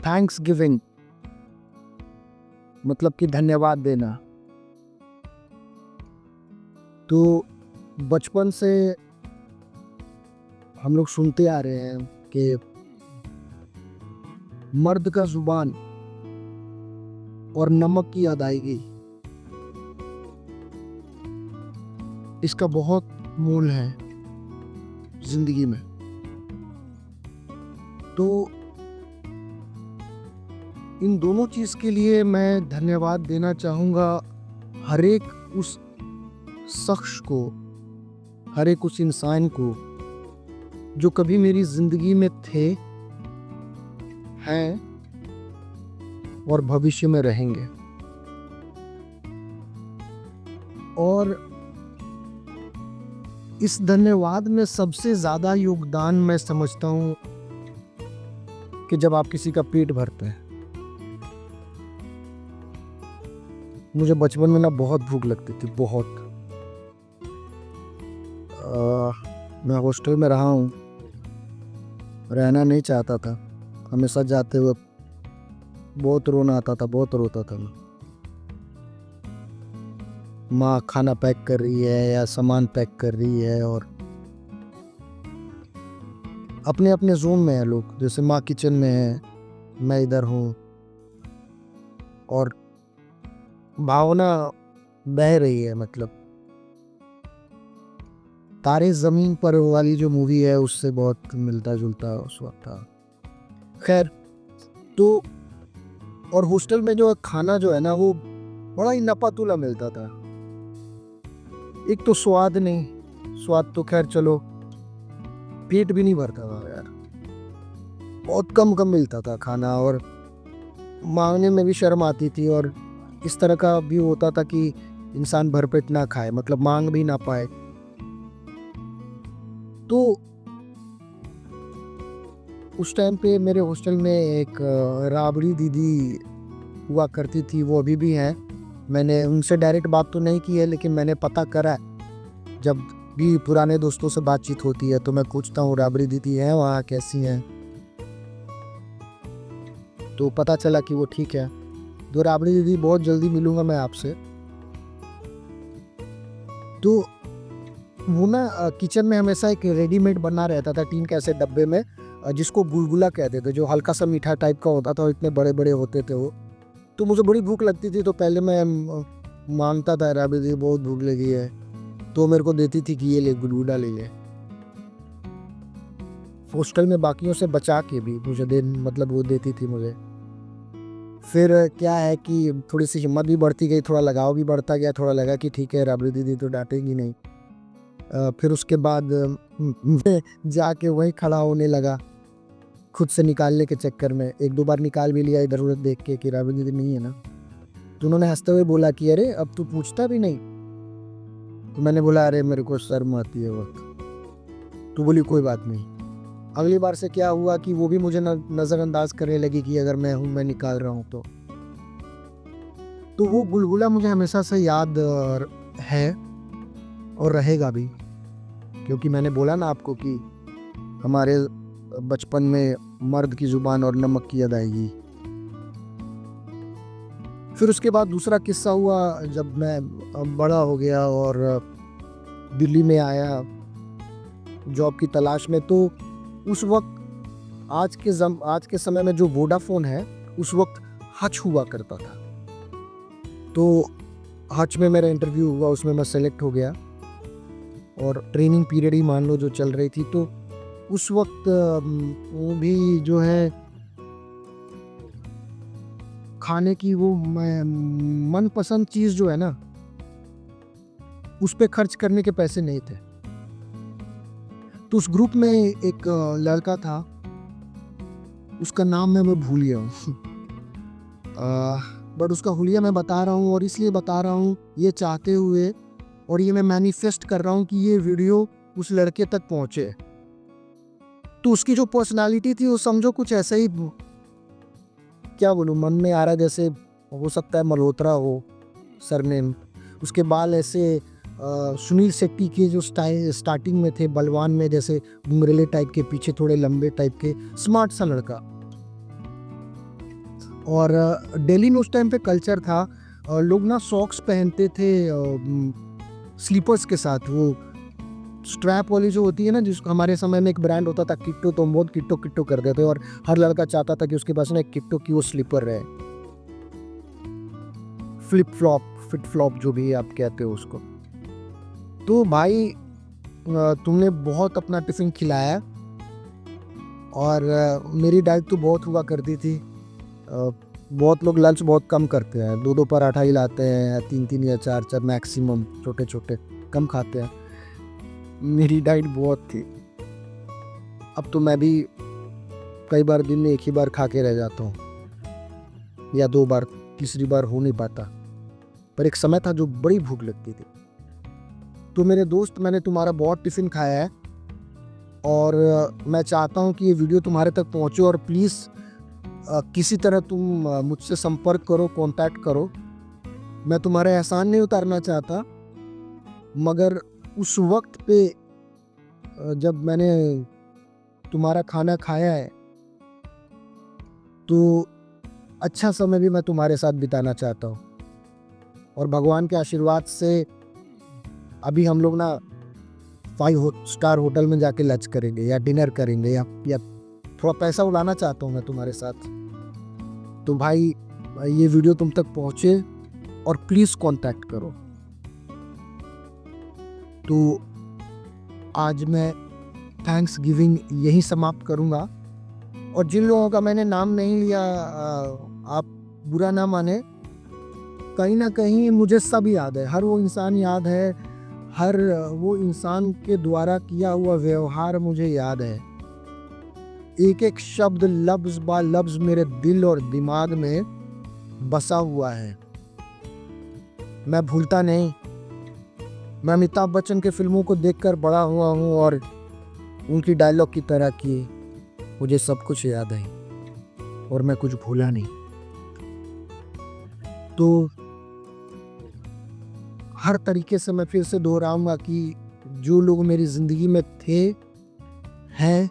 Thanks giving, मतलब कि धन्यवाद देना। तो बचपन से हम लोग सुनते आ रहे हैं कि मर्द का जुबान और नमक की अदायगी, इसका बहुत मोल है जिंदगी में। तो इन दोनों चीज के लिए मैं धन्यवाद देना चाहूँगा हर एक उस शख्स को, हर एक उस इंसान को जो कभी मेरी जिंदगी में थे, हैं और भविष्य में रहेंगे। और इस धन्यवाद में सबसे ज्यादा योगदान मैं समझता हूँ कि जब आप किसी का पेट भरते हैं। मुझे बचपन में ना बहुत भूख लगती थी, बहुत। मैं हॉस्टल में रहा हूँ, रहना नहीं चाहता था। हमेशा जाते हुए बहुत रोना आता था, बहुत रोता था मैं। माँ खाना पैक कर रही है या सामान पैक कर रही है और अपने अपने जोन में है लोग। जैसे माँ किचन में है, मैं इधर हूँ और भावना बह रही है। मतलब तारे जमीन पर वाली जो मूवी है उससे बहुत मिलता जुलता उस वक्त था। खैर, तो और हॉस्टल में जो खाना जो है ना वो बड़ा ही नपातुला मिलता था। एक तो स्वाद नहीं, स्वाद तो खैर चलो, पेट भी नहीं भरता था यार। बहुत कम कम मिलता था खाना और मांगने में भी शर्म आती थी। और इस तरह का भी होता था कि इंसान भरपेट ना खाए, मतलब मांग भी ना पाए। तो उस टाइम पे मेरे हॉस्टल में एक राबड़ी दीदी हुआ करती थी, वो अभी भी हैं। मैंने उनसे डायरेक्ट बात तो नहीं की है, लेकिन मैंने पता करा। जब भी पुराने दोस्तों से बातचीत होती है तो मैं पूछता हूँ राबड़ी दीदी हैं वहाँ, कैसी हैं? तो पता चला कि वो ठीक है। तो राबड़ी दीदी, बहुत जल्दी मिलूंगा मैं आपसे। तो वो ना किचन में हमेशा एक रेडीमेड बना रहता था टीन के ऐसे डब्बे में, जिसको गुलगुला कहते थे, जो हल्का सा मीठा टाइप का होता था और इतने बड़े बड़े होते थे वो। तो मुझे बड़ी भूख लगती थी, तो पहले मैं मांगता था, राबड़ी दीदी बहुत भूख लगी है, तो मेरे को देती थी कि ये ले गुलगुला ले ले। हॉस्टल में बाकियों से बचा के भी मुझे मतलब वो देती थी मुझे। फिर क्या है कि थोड़ी सी हिम्मत भी बढ़ती गई, थोड़ा लगाव भी बढ़ता गया। थोड़ा लगा कि ठीक है, राबड़ी दीदी तो डांटेगी नहीं। फिर उसके बाद मैं जाके वहीं खड़ा होने लगा, खुद से निकालने के चक्कर में। एक दो बार निकाल भी लिया इधर उधर देख के कि राबड़ी दीदी नहीं है ना। तो उन्होंने हंसते हुए बोला कि अरे अब तू पूछता भी नहीं। तो मैंने बोला अरे मेरे को शर्म आती है वक्त। तो बोली कोई बात नहीं। अगली बार से क्या हुआ कि वो भी मुझे नज़रअंदाज करने लगी कि अगर मैं हूँ, मैं निकाल रहा हूँ तो वो गुलगुला मुझे हमेशा से याद है और रहेगा भी। क्योंकि मैंने बोला ना आपको कि हमारे बचपन में मर्द की जुबान और नमक की अदायगी। फिर उसके बाद दूसरा किस्सा हुआ जब मैं बड़ा हो गया और दिल्ली में आया जॉब की तलाश में। तो उस वक्त आज के समय में जो वोडाफोन है, उस वक्त हच हुआ करता था। तो हच में मेरा इंटरव्यू हुआ, उसमें मैं सेलेक्ट हो गया और ट्रेनिंग पीरियड ही मान लो जो चल रही थी। तो उस वक्त वो भी जो है खाने की वो मनपसंद चीज़ जो है ना, उस पे खर्च करने के पैसे नहीं थे। तो उस ग्रुप में एक लड़का था, उसका नाम मैं भूल गया हूँ बट उसका हुलिया मैं बता रहा हूँ। और इसलिए बता रहा हूँ ये चाहते हुए, और ये मैं मैनिफेस्ट कर रहा हूँ कि ये वीडियो उस लड़के तक पहुँचे। तो उसकी जो पर्सनालिटी थी वो समझो कुछ ऐसा ही, क्या बोलूँ, मन में आ रहा है जैसे हो सकता है मल्होत्रा हो सरनेम। उसके बाल ऐसे सुनील शेट्टी के जो स्टार्टिंग में थे बलवान में, जैसे घुंघरेले टाइप के, पीछे थोड़े लंबे टाइप के, स्मार्ट सा लड़का। और दिल्ली में उस टाइम पे कल्चर था, लोग ना सॉक्स पहनते थे स्लीपर्स के साथ, वो स्ट्रैप वाली जो होती है ना, जिसको हमारे समय में एक ब्रांड होता था किट्टो, तो हम बहुत किट्टो किट्टो करते थे और हर लड़का चाहता था कि उसके पास ना एक किट्टो की वो स्लीपर रहे, फ्लिप फ्लॉप, फिट फ्लॉप जो भी आप कहते हो उसको। तो भाई तुमने बहुत अपना टिफ़िन खिलाया और मेरी डाइट तो बहुत हुआ करती थी। बहुत लोग लंच बहुत कम करते हैं, 2-2 पराठा ही लाते हैं, 3-3 या 4-4 मैक्सिमम, छोटे-छोटे कम खाते हैं। मेरी डाइट बहुत थी। अब तो मैं भी कई बार दिन में 1 ही बार खा के रह जाता हूँ या 2 बार, तीसरी बार हो नहीं पाता। पर एक समय था जो बड़ी भूख लगती थी। तो मेरे दोस्त, मैंने तुम्हारा बहुत टिफ़िन खाया है और मैं चाहता हूँ कि ये वीडियो तुम्हारे तक पहुँचे और प्लीज़ किसी तरह तुम मुझसे संपर्क करो, कॉन्टैक्ट करो। मैं तुम्हारा एहसान नहीं उतारना चाहता, मगर उस वक्त पे जब मैंने तुम्हारा खाना खाया है तो अच्छा समय भी मैं तुम्हारे साथ बिताना चाहता हूँ। और भगवान के आशीर्वाद से अभी हम लोग ना 5 स्टार होटल में जाके लंच करेंगे या डिनर करेंगे या थोड़ा पैसा उड़ाना चाहता हूँ मैं तुम्हारे साथ। तो भाई ये वीडियो तुम तक पहुँचे और प्लीज़ कांटेक्ट करो। तो आज मैं थैंक्स गिविंग यही समाप्त करूँगा और जिन लोगों का मैंने नाम नहीं लिया, आप बुरा ना माने। कहीं ना कहीं मुझे सब याद है, हर वो इंसान याद है, हर वो इंसान के द्वारा किया हुआ व्यवहार मुझे याद है। एक एक शब्द लफ्ज बा लफ्ज मेरे दिल और दिमाग में बसा हुआ है, मैं भूलता नहीं। मैं अमिताभ बच्चन के फिल्मों को देखकर बड़ा हुआ हूँ और उनकी डायलॉग की तरह की मुझे सब कुछ याद है और मैं कुछ भूला नहीं। तो हर तरीके से मैं फिर से दोहराऊंगा कि जो लोग मेरी ज़िंदगी में थे, हैं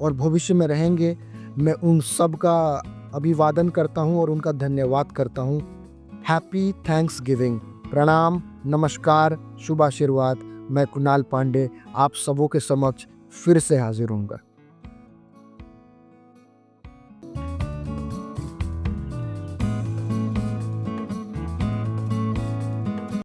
और भविष्य में रहेंगे, मैं उन सब का अभिवादन करता हूँ और उनका धन्यवाद करता हूँ। Happy thanks giving. प्रणाम, नमस्कार, शुभ आशीर्वाद। मैं कुणाल पांडे आप सबों के समक्ष फिर से हाजिर हूँगा।